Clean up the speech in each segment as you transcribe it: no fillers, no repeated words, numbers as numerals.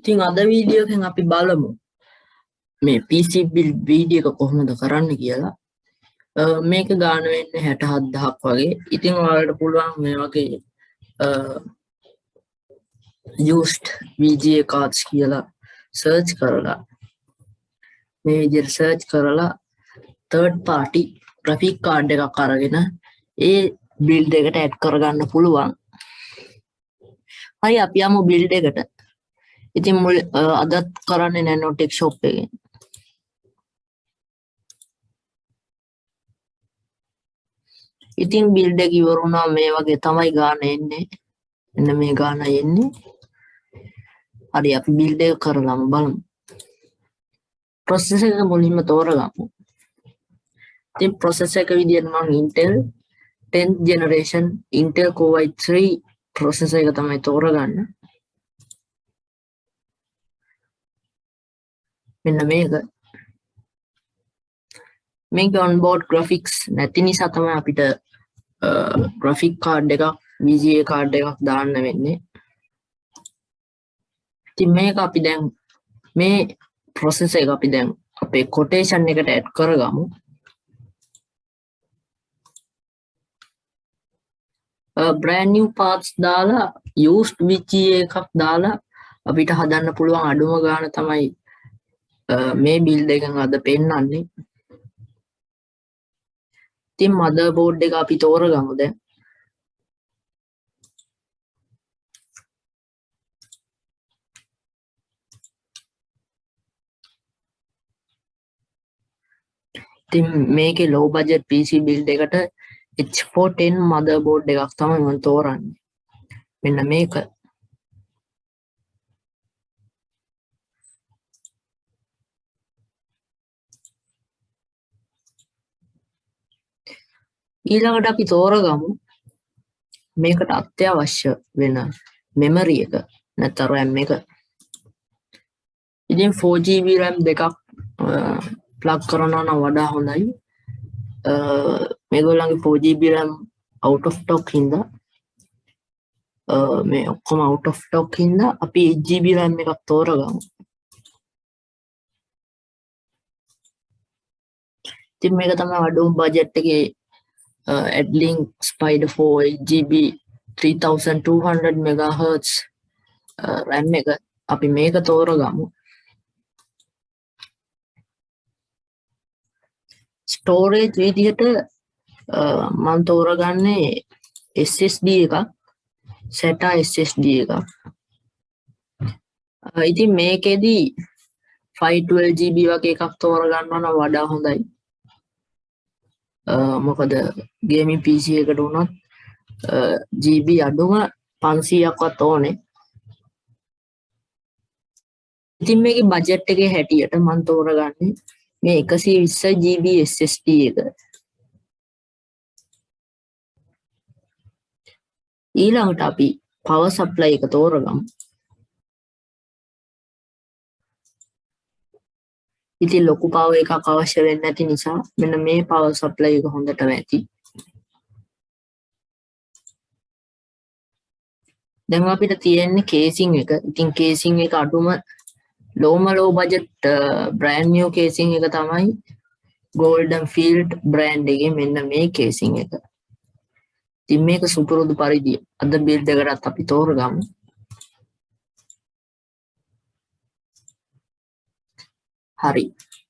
ඉතින් අද වීඩියෝ එකෙන් අපි බලමු මේ PC build වීඩියෝ එක කොහොමද කරන්න කියලා. මේක ගාන වෙන්නේ 67000ක් වගේ. ඉතින් ඔයාලට පුළුවන් මේ වගේ used VGA cards කියලා search කරලා මේ විදිහට search කරලා third party graphic card එකක් අරගෙන ඒ build එකට add කරගන්න පුළුවන්. හරි අපි යමු build එකට. ඉතින් අදත් කරන්නේ Nanotech shop එකෙන්. ඉතින් build එක ඉවර වුණා මේ වගේ තමයි ගාන එන්නේ. එන්න මේ ගාන එන්නේ. හරි අපි build එක කරලාම බලමු. process එක මුලින්ම තෝරගමු. ඉතින් process එක විදියට මම Intel 10th generation Intel Core i3 processor එක තමයි තෝරගන්න. මෙන්න මේක onboard graphics නැති නිසා තමයි අපිට graphic card එකක් VGA card එකක් දාන්න වෙන්නේ. ඉතින් මේක අපි දැන් මේ process එක අපි දැන් අපේ quotation එකට add කරගමු. brand new parts දාලා used VGA එකක් දාලා අපිට හදන්න පුළුවන් අඩුම ගාන තමයි මේ build එකෙන් අද පෙන්නන්නේ. ඉතින් motherboard එක අපි තෝරගමු දැන්. ඉතින් මේකේ low budget PC build එකට H410 motherboard එකක් තමයි මම තෝරන්නේ. මෙන්න මේක. ඊළඟට අපි තෝරගමු මේකට අත්‍යවශ්‍ය වෙන memory එක නැත්නම් RAM එක. ඉතින් 4GB RAM දෙකක් plug කරනවා නම් වඩා හොඳයි. මේගොල්ලන්ගේ 4GB RAM out of stock හින්දා මේ ඔක්කොම out of stock හින්දා අපි 8GB RAM එකක් තෝරගමු. ඉතින් මේක තමයි අඩුම budget එකේ Adlink Spider 4 8GB 3200 MHz RAM එක. අපි මේක තෝරගමු. storage විදිහට මම තෝරගන්නේ SSD එකක් SATA SSD එකක්. ඉතින් මේකෙදි 512GB වගේ එකක් තෝරගන්නවා නම් වඩා හොඳයි. මොකද gaming PC එකට උනත් GB අඩුම 500ක්වත් ඕනේ. ඉතින් මේකේ බජට් එකේ හැටියට මම තෝරගන්නේ මේ 120GB SSD එක. ඊළඟට අපි power supply එක තෝරගමු. ඉතින් ලොකු power එකක් අවශ්‍ය වෙන්නේ නැති නිසා මෙන්න මේ power supply එක හොඳටම ඇති. දැන් අපිට තියෙන්නේ casing එක. ඉතින් casing එක අඩුම low budget brand new casing එක තමයි Golden Field brand එකේ මෙන්න මේ casing එක. ඉතින් මේක සුපුරුදු පරිදි අද build එකකට අපි තෝරගමු. හරි.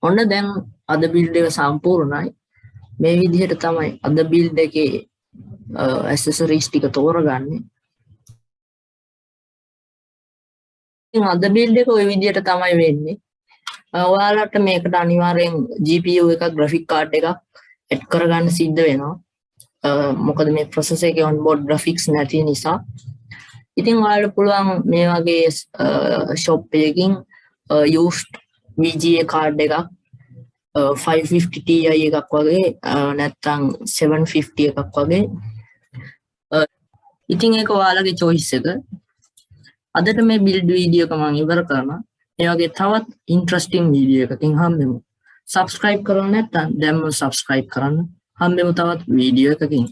ඔන්න දැන් අද build එක සම්පූර්ණයි. මේ විදිහට තමයි අද build එකේ accessories ටික තෝරගන්නේ. ඉතින් අද build එක ওই විදිහට තමයි වෙන්නේ. ඔයාලට මේකට අනිවාර්යෙන් GPU එකක් graphic card එකක් add කරගන්න සිද්ධ වෙනවා. මොකද මේ processor එකේ onboard graphics නැති නිසා. ඉතින් ඔයාලට පුළුවන් මේ වගේ shop එකකින් used VGA card එකක් 550 Ti එකක් වගේ නැත්නම් 750 එකක් වගේ. ඉතින් ඒක ඔයාලගේ choice එක. අදට මේ build වීඩියෝ එක මම ඉවර කරනවා. මේ වගේ තවත් interesting වීඩියෝ එකකින් හම්බෙමු. subscribe කරලා නැත්නම් දැන්ම subscribe කරන්න. හම්බෙමු තවත් වීඩියෝ එකකින්.